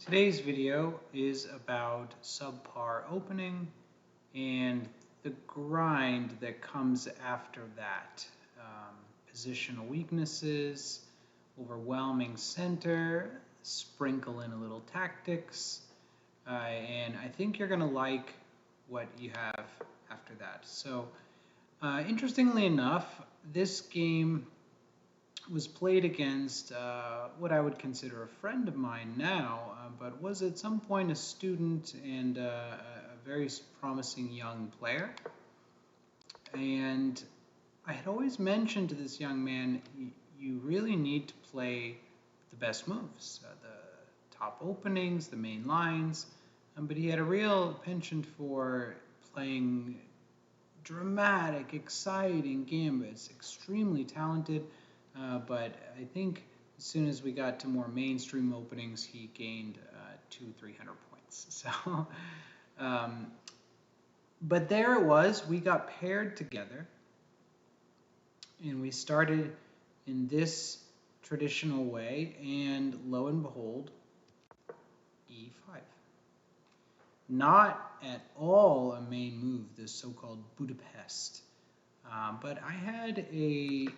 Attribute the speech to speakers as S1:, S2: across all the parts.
S1: Today's video is about subpar opening and the grind that comes after that. Positional weaknesses, overwhelming center, sprinkle in a little tactics, and I think you're going to like what you have after that. So, interestingly enough, this game was played against what I would consider a friend of mine now, but was at some point a student and a very promising young player. And I had always mentioned to this young man, you really need to play the best moves, the top openings, the main lines. But he had a real penchant for playing dramatic, exciting gambits, extremely talented. But I think as soon as we got to more mainstream openings, he gained 200-300 points. So, but there it was. We got paired together, and we started in this traditional way. And lo and behold, E5. Not at all a main move, this so-called Budapest. But I had a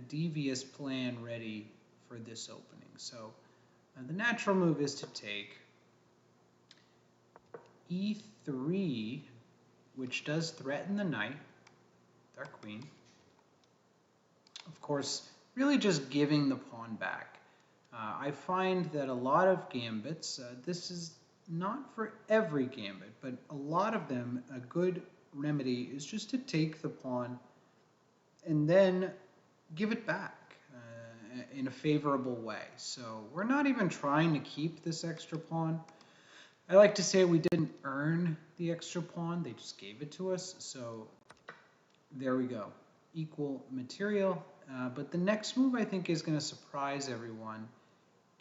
S1: devious plan ready for this opening. So the natural move is to take E3, which does threaten the knight, with our queen. Of course, really just giving the pawn back. I find that a lot of gambits, this is not for every gambit, but a lot of them, a good remedy is just to take the pawn and then give it back in a favorable way. So we're not even trying to keep this extra pawn. I like to say we didn't earn the extra pawn, they just gave it to us. So there we go, equal material. But the next move I think is going to surprise everyone.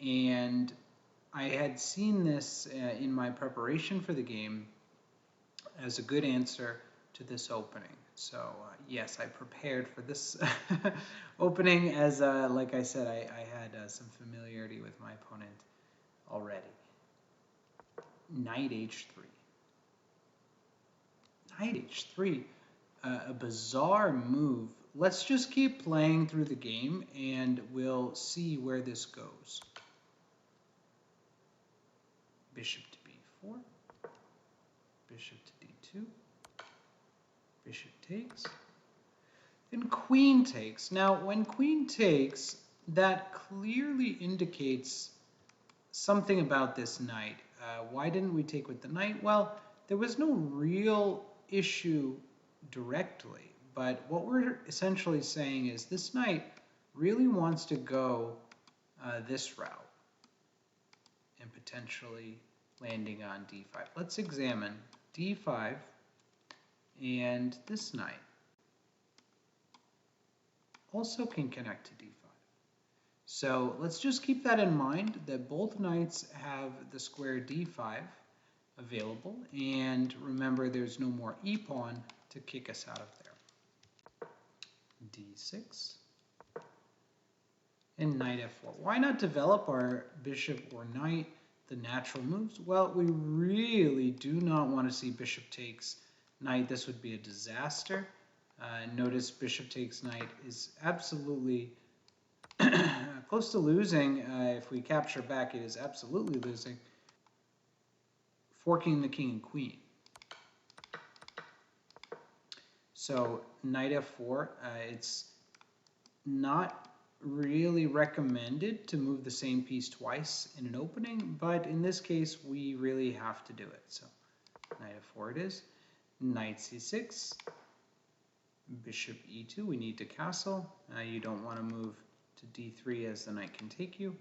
S1: And I had seen this in my preparation for the game as a good answer to this opening. So yes, I prepared for this opening as, like I said, I had some familiarity with my opponent already. Knight h3. Knight h3, a bizarre move. Let's just keep playing through the game and we'll see where this goes. Bishop to b4, bishop to d2, bishop takes, then queen takes. Now, when queen takes, that clearly indicates something about this knight. Why didn't we take with the knight? Well, there was no real issue directly, but what we're essentially saying is this knight really wants to go this route and potentially landing on d5. Let's examine d5 and this knight also can connect to d5. So let's just keep that in mind, that both knights have the square d5 available, and remember there's no more e-pawn to kick us out of there. d6 and knight f4. Why not develop our bishop or knight, the natural moves? Well, we really do not want to see bishop takes knight. This would be a disaster. Notice bishop takes knight is absolutely close to losing. If we capture back, it is absolutely losing. Forking the king and queen. So knight f4, it's not really recommended to move the same piece twice in an opening, but in this case we really have to do it. So knight f4 it is. Knight c6, bishop e2, we need to castle. You don't want to move to d3 as the knight can take you.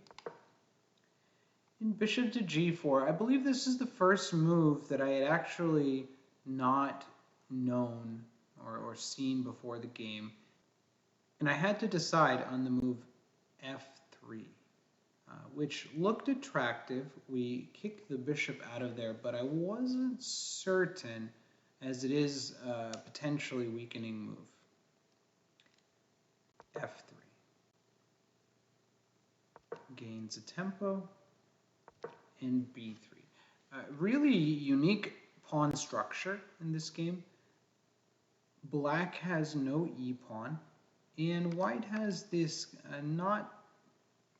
S1: And bishop to g4, I believe this is the first move that I had actually not known or seen before the game. And I had to decide on the move f3, which looked attractive. We kicked the bishop out of there, but I wasn't certain as it is a potentially weakening move. f3 gains a tempo, and b3. Really unique pawn structure in this game. Black has no e-pawn, and white has this not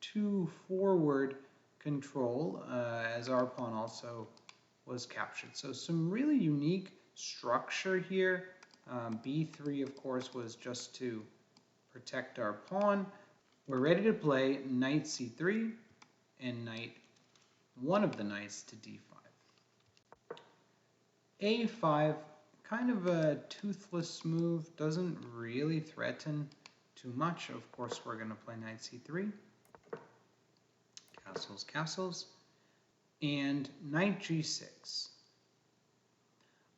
S1: too forward control, as our pawn also was captured. So some really unique structure here. b3, of course, was just to protect our pawn. We're ready to play knight c3 and knight one of the knights to d5. a5, kind of a toothless move, doesn't really threaten too much. Of course, we're going to play knight c3, castles, castles, and knight g6.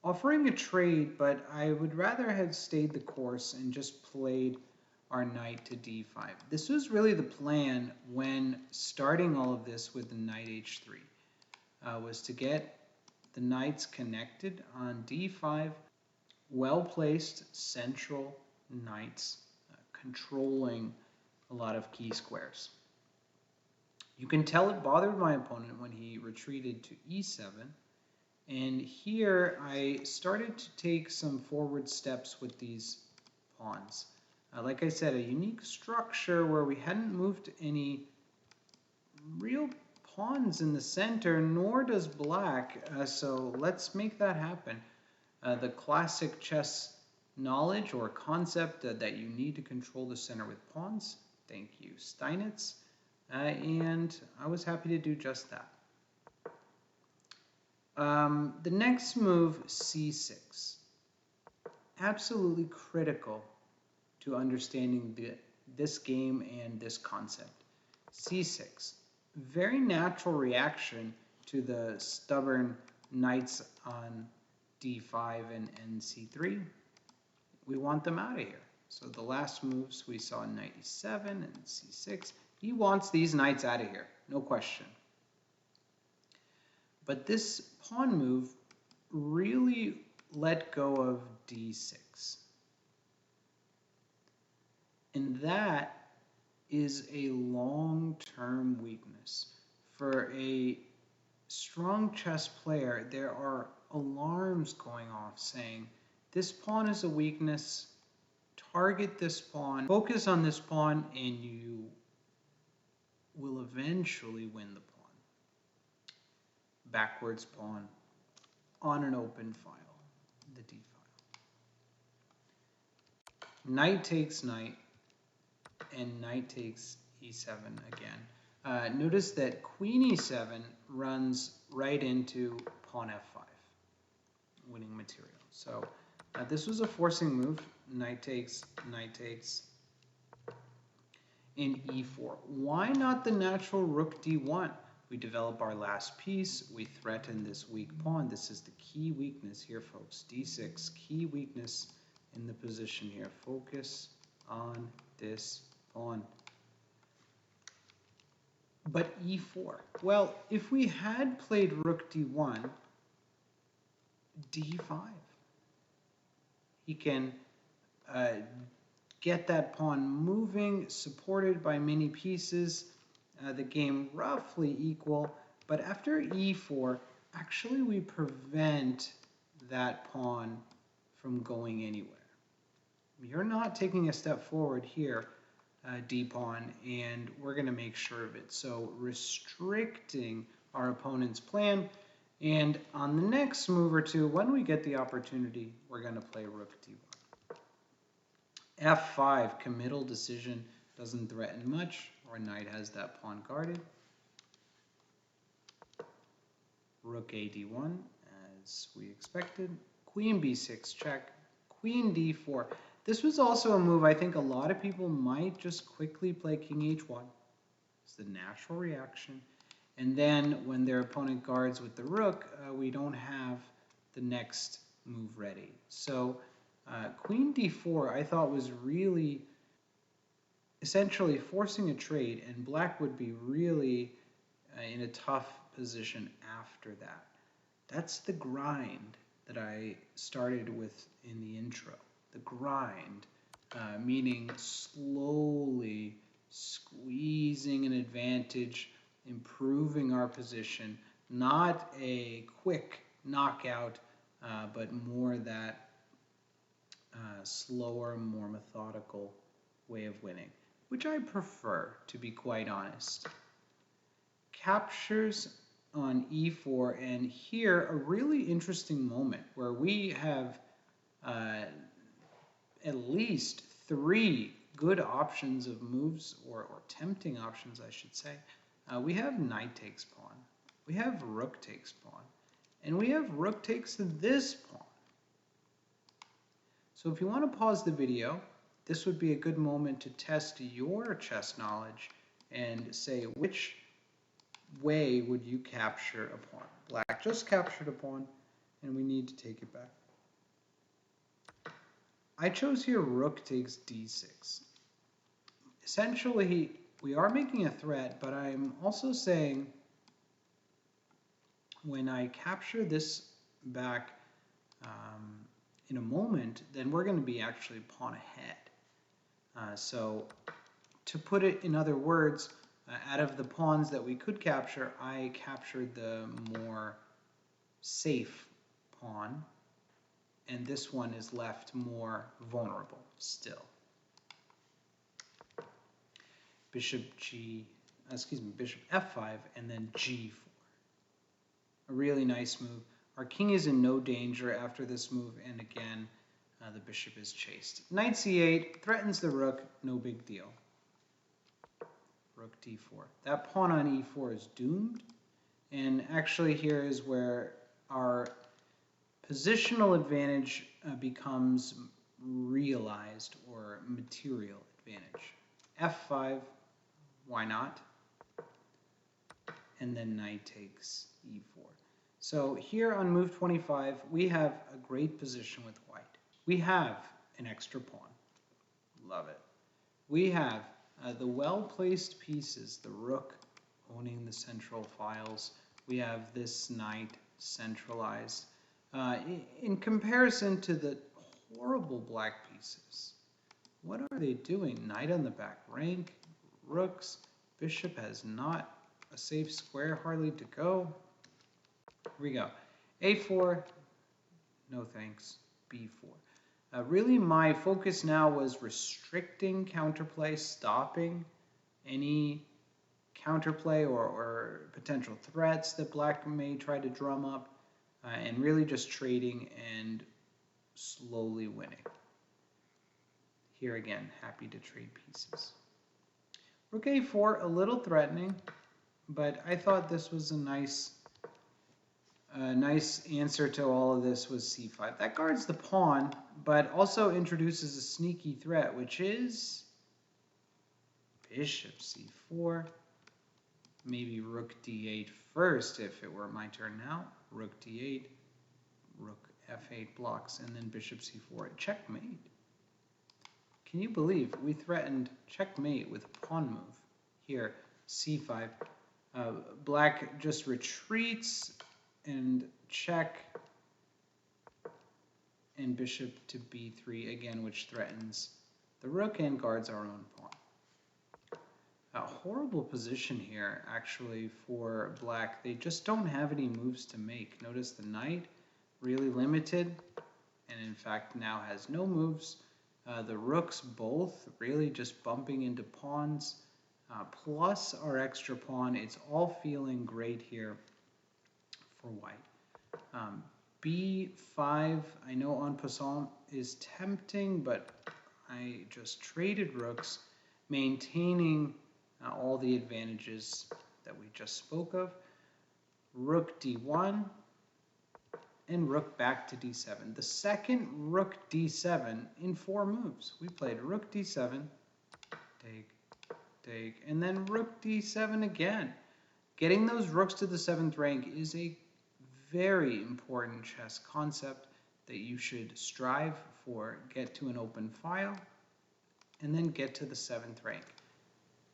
S1: Offering a trade, but I would rather have stayed the course and just played our knight to d5. This was really the plan when starting all of this with the knight h3, was to get the knights connected on d5, well-placed central knights controlling a lot of key squares. You can tell it bothered my opponent when he retreated to e7, and here I started to take some forward steps with these pawns. Like I said, a unique structure where we hadn't moved any real pawns in the center, nor does black, so let's make that happen. The classic chess knowledge or concept that you need to control the center with pawns. Thank you, Steinitz. And I was happy to do just that. The next move, c6. Absolutely critical to understanding this game and this concept. c6. Very natural reaction to the stubborn knights on d5 and c3. We want them out of here. So the last moves we saw knight e7 and c6. He wants these knights out of here, no question. But this pawn move really let go of d6. And that is a long-term weakness. For a strong chess player, there are alarms going off saying, this pawn is a weakness, target this pawn, focus on this pawn, and you will eventually win the pawn. Backwards pawn on an open file, the d file. Knight takes knight, and knight takes e7 again. Notice that queen e7 runs right into pawn f5, winning material. So this was a forcing move. Knight takes, and e4. Why not the natural rook d1? We develop our last piece. We threaten this weak pawn. This is the key weakness here, folks. d6, key weakness in the position here. Focus on this pawn. But e4. Well, if we had played rook d1, d5. He can get that pawn moving, supported by many pieces. The game roughly equal, but after e4, actually we prevent that pawn from going anywhere. You're not taking a step forward here, d-pawn, and we're going to make sure of it. So restricting our opponent's plan, and on the next move or two, when we get the opportunity, we're going to play rook d1. f5, committal decision, doesn't threaten much. Our knight has that pawn guarded. Rook a d1, as we expected. Queen b6 check. Queen d4. This was also a move I think a lot of people might just quickly play king h1. It's the natural reaction. And then when their opponent guards with the rook, we don't have the next move ready. So queen d4 I thought was really essentially forcing a trade, and black would be really in a tough position after that. That's the grind that I started with in the intro. The grind, meaning slowly squeezing an advantage improving our position, not a quick knockout, but more that slower, more methodical way of winning, which I prefer, to be quite honest. Captures on e4, and here a really interesting moment where we have at least 3 good options of moves, or tempting options, I should say. We have knight takes pawn, we have rook takes pawn, and we have rook takes this pawn. So if you want to pause the video, this would be a good moment to test your chess knowledge and say which way would you capture a pawn. Black just captured a pawn, and we need to take it back. I chose here rook takes d6. Essentially, we are making a threat, but I'm also saying when I capture this back in a moment, then we're going to be actually pawn ahead. So to put it in other words, out of the pawns that we could capture, I captured the more safe pawn, and this one is left more vulnerable still. Bishop f5, and then g4. A really nice move. Our king is in no danger after this move, and again, the bishop is chased. Knight c8 threatens the rook, no big deal. Rook d4. That pawn on e4 is doomed, and actually here is where our positional advantage becomes realized, or material advantage. f5, why not? And then knight takes e4. So here on move 25, we have a great position with white. We have an extra pawn. Love it. We have the well-placed pieces, the rook owning the central files. We have this knight centralized. In comparison to the horrible black pieces, what are they doing? Knight on the back rank, rooks, bishop has not a safe square hardly to go. Here we go. a4, no thanks, b4. Really, my focus now was restricting counterplay, stopping any counterplay or potential threats that black may try to drum up, and really just trading and slowly winning. Here again, happy to trade pieces. Rook a4, a little threatening, but I thought this was a nice answer to all of this was c5. That guards the pawn, but also introduces a sneaky threat, which is bishop c4. Maybe rook d8 first if it were my turn now. Rook d8, rook f8 blocks, and then bishop c4. Checkmate. Can you believe we threatened checkmate with a pawn move? Here, c5. Black just retreats and check, and bishop to b3 again, which threatens the rook and guards our own pawn. A horrible position here, actually, for black. They just don't have any moves to make. Notice the knight, really limited, and in fact now has no moves. The rooks both really just bumping into pawns, plus our extra pawn. It's all feeling great here for white. b5, I know en passant is tempting, but I just traded rooks, maintaining all the advantages that we just spoke of. Rook d1, and rook back to d7. The second rook d7 in 4 moves. We played rook d7, take, and then rook d7 again. Getting those rooks to the 7th rank is a very important chess concept that you should strive for. Get to an open file, and then get to the 7th rank.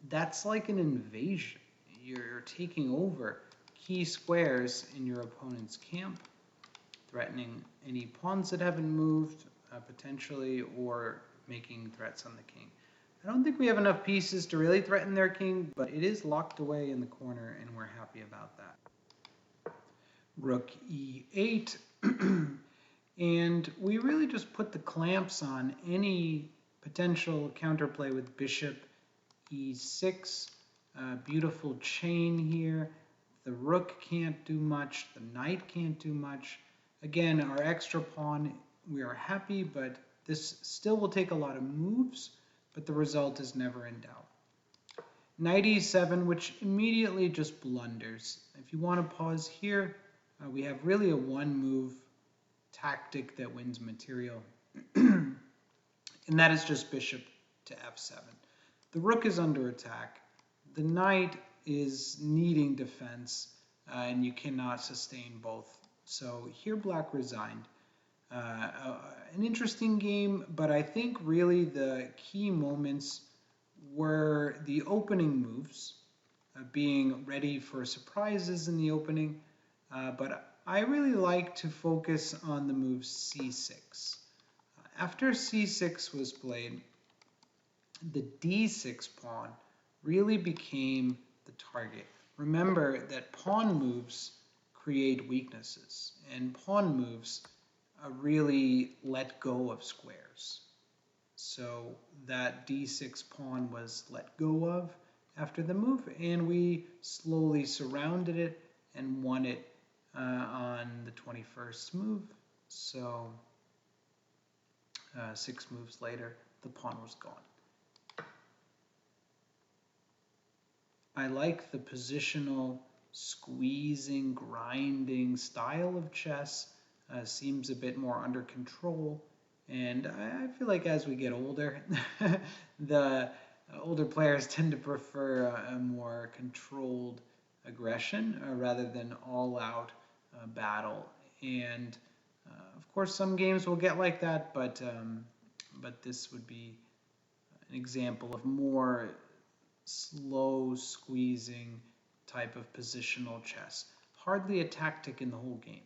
S1: That's like an invasion. You're taking over key squares in your opponent's camp, threatening any pawns that haven't moved, potentially, or making threats on the king. I don't think we have enough pieces to really threaten their king, but it is locked away in the corner, and we're happy about that. Rook e8, and we really just put the clamps on any potential counterplay with bishop e6. Beautiful chain here. The rook can't do much, the knight can't do much. Again, our extra pawn, we are happy, but this still will take a lot of moves, but the result is never in doubt. Knight e7, which immediately just blunders. If you want to pause here, we have really a one-move tactic that wins material, and that is just bishop to f7. The rook is under attack. The knight is needing defense, and you cannot sustain both. So here black resigned. An interesting game, but I think really the key moments were the opening moves, being ready for surprises in the opening, but I really like to focus on the move c6. After c6 was played, the d6 pawn really became the target. Remember that pawn moves create weaknesses, and pawn moves really let go of squares. So that d6 pawn was let go of after the move, and we slowly surrounded it and won it on the 21st move. So 6 moves later, the pawn was gone. I like the positional squeezing, grinding style of chess. Seems a bit more under control. And I feel like as we get older, the older players tend to prefer a more controlled aggression rather than all-out battle. And of course, some games will get like that, but this would be an example of more slow squeezing type of positional chess. Hardly a tactic in the whole game.